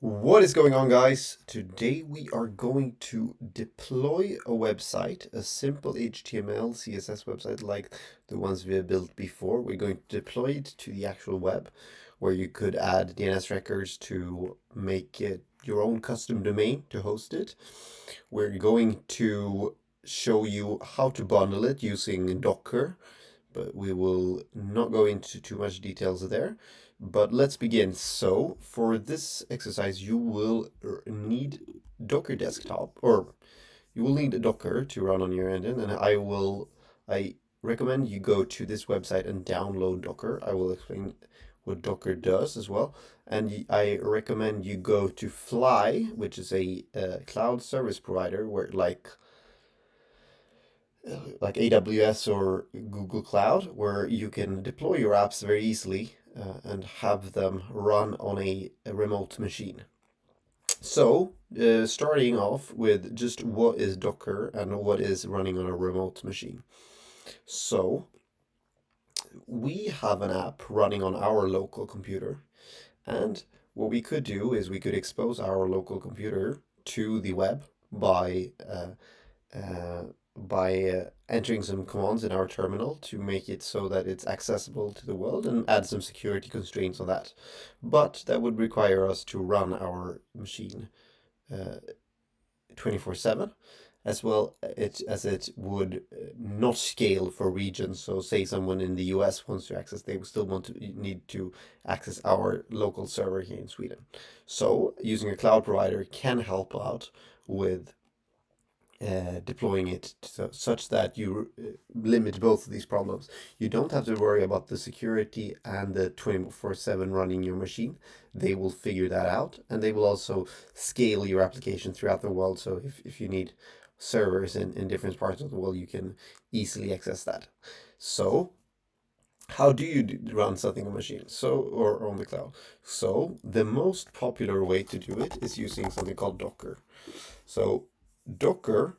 What is going on, guys? Today we are going to deploy a website, a simple HTML, CSS website like the ones we have built before. We're going to deploy it to the actual web where you could add DNS records to make it your own custom domain to host it. We're going to show you how to bundle it using Docker, but we will not go into too much details there. But let's begin. So for this exercise, you will need Docker desktop, or you will need Docker to run on your engine, and I recommend you go to this website and download Docker. I will explain what Docker does as well. And I recommend you go to Fly, which is a cloud service provider where like AWS or Google Cloud, where you can deploy your apps very easily and have them run on a remote machine. So, starting off with just what is Docker and what is running on a remote machine. So, we have an app running on our local computer, and what we could do is we could expose our local computer to the web by entering some commands in our terminal to make it so that it's accessible to the world and add some security constraints on that. But that would require us to run our machine 24/7, as well as it would not scale for regions. So say someone in the US wants to access, they would still need to access our local server here in Sweden. So using a cloud provider can help out with deploying it such that you limit both of these problems. You don't have to worry about the security and the 24/7 running your machine. They will figure that out, and they will also scale your application throughout the world. So if you need servers in different parts of the world, you can easily access that. So how do you run something on a machine? Or on the cloud? So the most popular way to do it is using something called Docker. So Docker,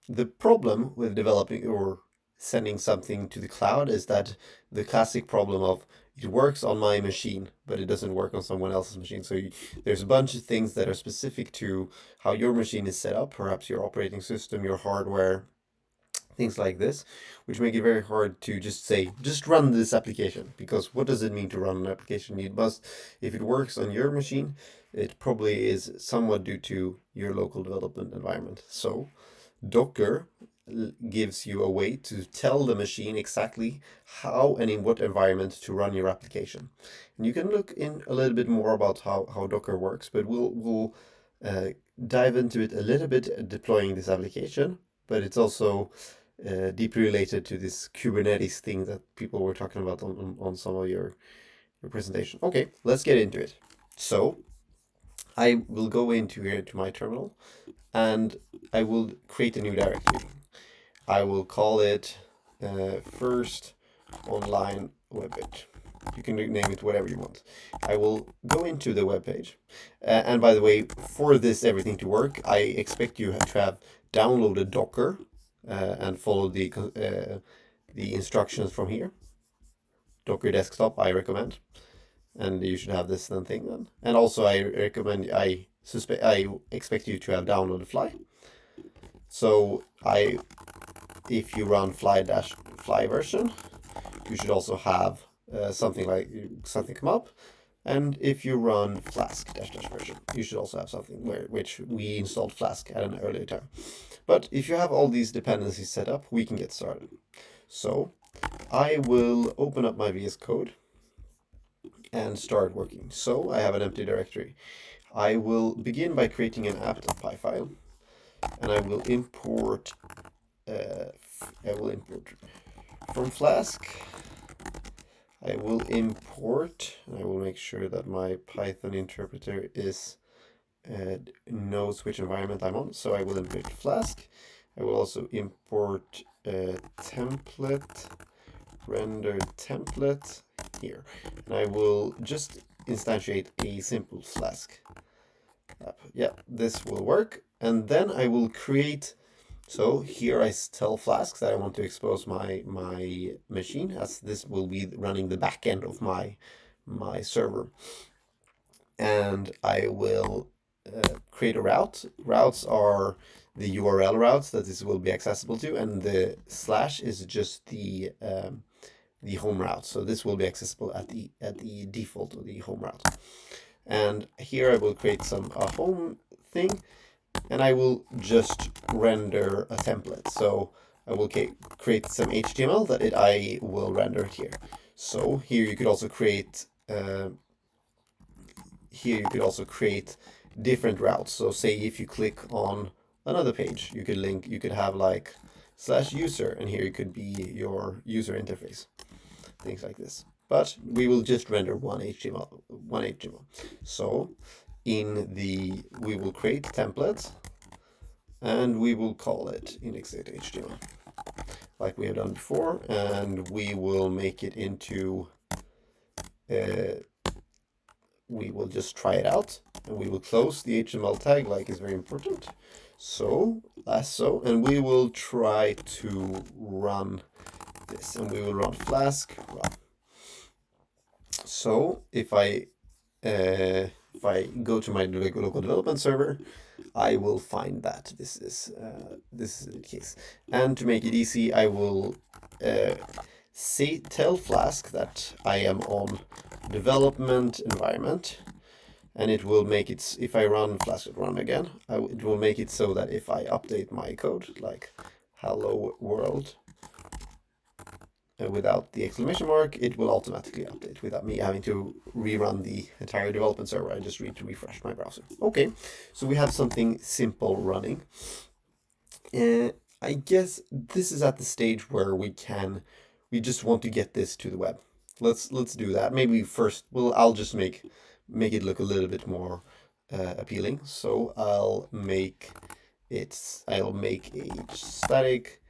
the problem with developing or sending something to the cloud is that the classic problem of it works on my machine, but it doesn't work on someone else's machine. So there's a bunch of things that are specific to how your machine is set up, perhaps your operating system, your hardware, things like this, which make it very hard to just say, just run this application. Because what does it mean to run an application? You must, if it works on your machine, it probably is somewhat due to your local development environment. So Docker gives you a way to tell the machine exactly how and in what environment to run your application. And you can look in a little bit more about how Docker works, but we'll dive into it a little bit deploying this application. But it's also deeply related to this Kubernetes thing that people were talking about on some of your presentation. Okay, let's get into it. So I will go into here to my terminal and I will create a new directory. I will call it first online web page. You can name it whatever you want. I will go into the web page. And by the way, for this everything to work, I expect you to have downloaded Docker and follow the instructions from here. Docker desktop, I recommend. And you should have this thing then. And also I recommend, I expect you to have downloaded Fly. So if you run fly version, you should also have something come up. And if you run Flask version, you should also have something which we installed Flask at an earlier time. But if you have all these dependencies set up, we can get started. So I will open up my VS Code and start working. So I have an empty directory. I will begin by creating an app.py file, and I will import from Flask. I will import, and I will make sure that my Python interpreter knows which environment I'm on. So I will import Flask. I will also import template, render template here. And I will just instantiate a simple Flask app. Yeah, this will work. And then I will create. So here I tell Flask that I want to expose my machine, as this will be running the back end of my server. and I will create a route. Routes are the URL routes that this will be accessible to, and the slash is just the home route. So this will be accessible at the default of the home route. And here I will create a home thing, and I will just render a template. So I will create some HTML that I will render here. So here you could also create different routes. So say if you click on another page, you could have like /user, and here it could be your user interface, things like this. But we will just render one HTML. So we will create template, and we will call it index.html like we have done before, and we will make it into we will just try it out, and we will close the HTML tag like is very important. So and we will try to run this, and we will run Flask run. So if I go to my local development server, I will find that this is the case. And to make it easy, I will tell Flask that I am on development environment, and it will make it, if I run Flask run again, it will make it so that if I update my code, like hello world, without the exclamation mark, it will automatically update without me having to rerun the entire development server. I just need to refresh my browser. Okay, so we have something simple running. I guess this is at the stage where we just want to get this to the web. Let's do that. Maybe first, I'll just make it look a little bit more appealing. So I'll make a static.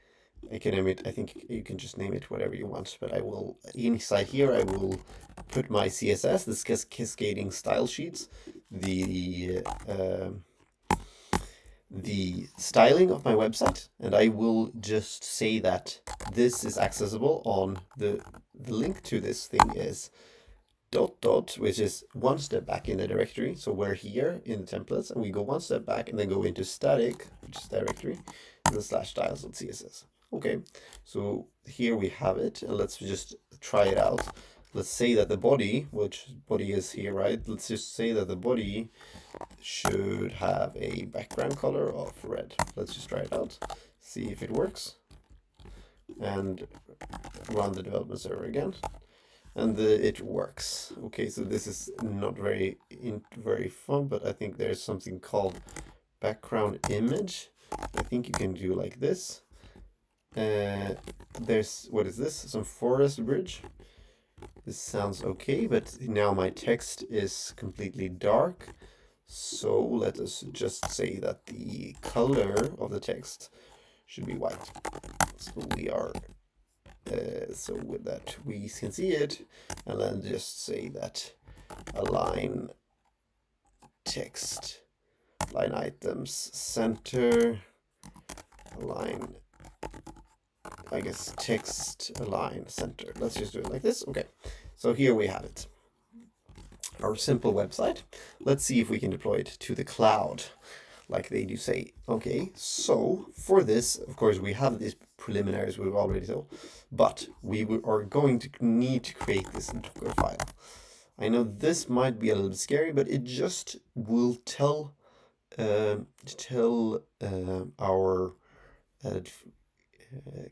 I think you can just name it whatever you want, but I will, inside here, I will put my CSS, this cascading style sheets, the styling of my website, and I will just say that this is accessible on the link to this thing is ... which is one step back in the directory. So we're here in the templates, and we go one step back and then go into static, which is directory, and then /styles.css. Okay, so here we have it, and let's just try it out. Let's say that the body, which body is here, right? Let's just say that the body should have a background color of red. Let's just try it out, see if it works, and run the development server again. And it works. Okay, so this is not very fun, but I think there's something called background image. I think you can do like this. There's, what is this? Some forest bridge. This sounds okay, but now my text is completely dark. So let us just say that the color of the text should be white. So we are so with that we can see it, and then just say that align text, line items, center, align, I guess text, align, center. Let's just do it like this. Okay, so here we have it, our simple website. Let's see if we can deploy it to the cloud like they do say. Okay, so for this, of course, we have these preliminaries we've already told, but we are going to need to create this Docker file. I know this might be a little bit scary, but it just will tell our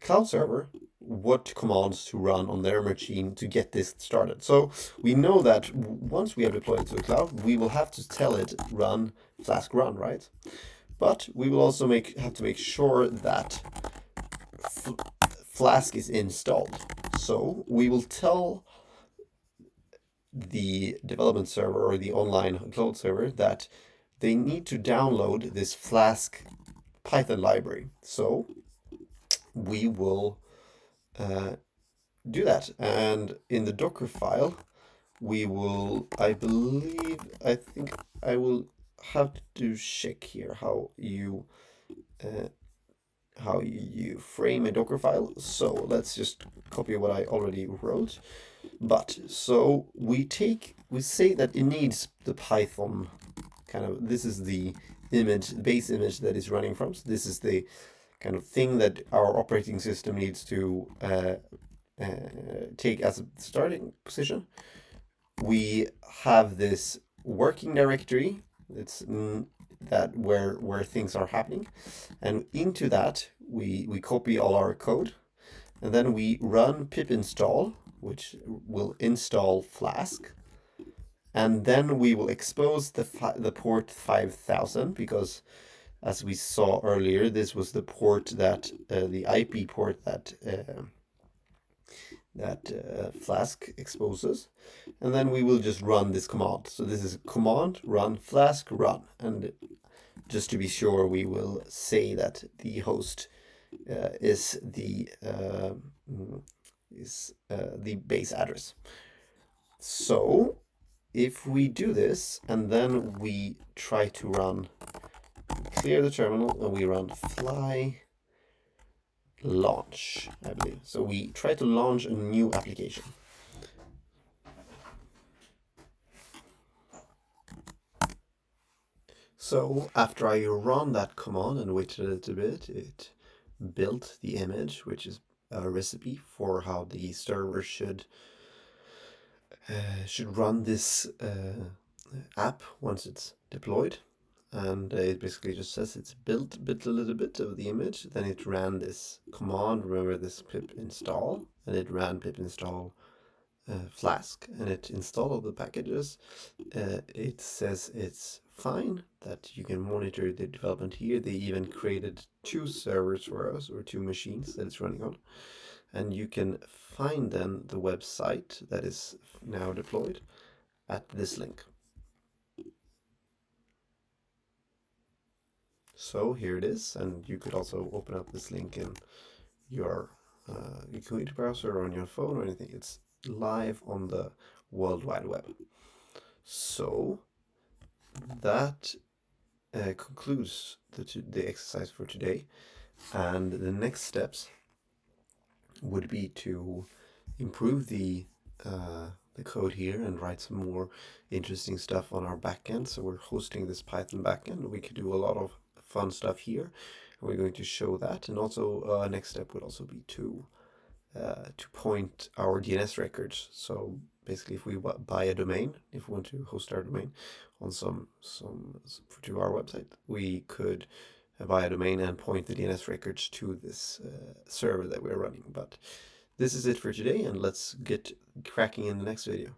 cloud server what commands to run on their machine to get this started. So we know that once we have deployed it to the cloud, we will have to tell it run Flask run, right? But we will also have to make sure that Flask is installed. So we will tell the development server or the online cloud server that they need to download this Flask Python library. So we will do that, and in the Docker file we will, I think I will have to check here how you how you frame a Docker file. So let's just copy what I already wrote. But so we say that it needs the Python kind of, this is the image, base image that is running from. So this is the kind of thing that our operating system needs to take as a starting position. We have this working directory. It's that where things are happening, and into that we copy all our code, and then we run pip install, which will install Flask, and then we will expose the port 5000, because as we saw earlier, this was the port that the IP port that Flask exposes, and then we will just run this command. So this is command run Flask run, and just to be sure, we will say that the host is the base address. So if we do this and then we try to run, clear the terminal, and we run fly launch, I believe. So we try to launch a new application. So after I run that command and waited a little bit, it built the image, which is a recipe for how the server should run this app once it's deployed. And it basically just says it's built a little bit of the image. Then it ran this command, remember this pip install, and it ran pip install Flask, and it installed all the packages. It says it's fine, that you can monitor the development here. They even created 2 servers for us, or 2 machines that it's running on. And you can find then the website that is now deployed at this link. So here it is, and you could also open up this link in your computer browser or on your phone or anything. It's live on the World Wide Web. So that concludes the exercise for today, and the next steps would be to improve the code here and write some more interesting stuff on our backend. So we're hosting this Python backend. We could do a lot of fun stuff here. We're going to show that, and also next step would also be to point our DNS records. So basically, if we buy a domain, if we want to host our domain on to our website, we could buy a domain and point the DNS records to this server that we're running. But this is it for today, and let's get cracking in the next video.